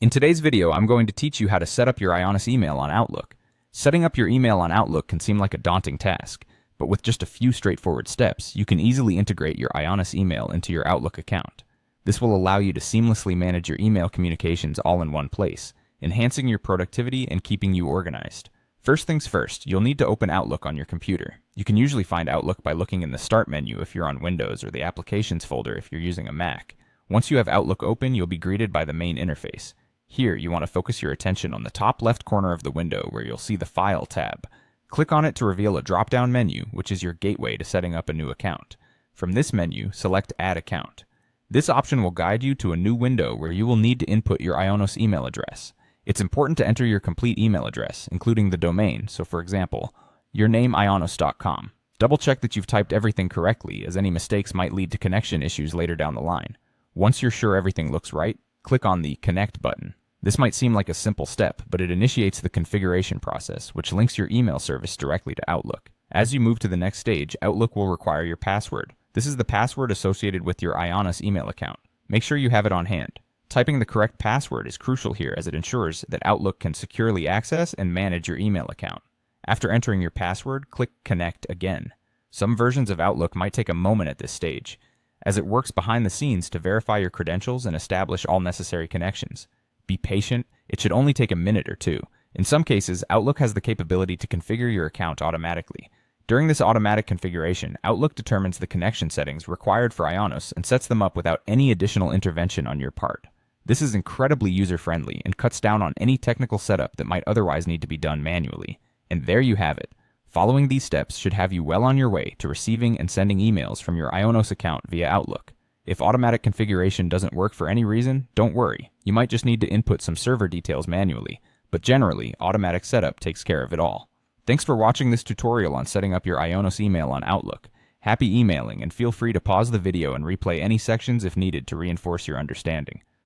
In today's video, I'm going to teach you how to set up your Ionos email on Outlook. Setting up your email on Outlook can seem like a daunting task, but with just a few straightforward steps, you can easily integrate your Ionos email into your Outlook account. This will allow you to seamlessly manage your email communications all in one place, enhancing your productivity and keeping you organized. First things first, you'll need to open Outlook on your computer. You can usually find Outlook by looking in the Start menu if you're on Windows or the Applications folder if you're using a Mac. Once you have Outlook open, you'll be greeted by the main interface. Here, you want to focus your attention on the top left corner of the window where you'll see the File tab. Click on it to reveal a drop-down menu, which is your gateway to setting up a new account. From this menu, select Add Account. This option will guide you to a new window where you will need to input your Ionos email address. It's important to enter your complete email address, including the domain, so for example, yournameionos.com. Double-check that you've typed everything correctly, as any mistakes might lead to connection issues later down the line. Once you're sure everything looks right, click on the Connect button. This might seem like a simple step, but it initiates the configuration process, which links your email service directly to Outlook. As you move to the next stage, Outlook will require your password. This is the password associated with your Ionos email account. Make sure you have it on hand. Typing the correct password is crucial here as it ensures that Outlook can securely access and manage your email account. After entering your password, click Connect again. Some versions of Outlook might take a moment at this stage, as it works behind the scenes to verify your credentials and establish all necessary connections. Be patient, it should only take a minute or two. In some cases, Outlook has the capability to configure your account automatically. During this automatic configuration, Outlook determines the connection settings required for Ionos and sets them up without any additional intervention on your part. This is incredibly user-friendly and cuts down on any technical setup that might otherwise need to be done manually. And there you have it. Following these steps should have you well on your way to receiving and sending emails from your Ionos account via Outlook. If automatic configuration doesn't work for any reason, don't worry. You might just need to input some server details manually, but generally, automatic setup takes care of it all. Thanks for watching this tutorial on setting up your Ionos email on Outlook. Happy emailing, and feel free to pause the video and replay any sections if needed to reinforce your understanding.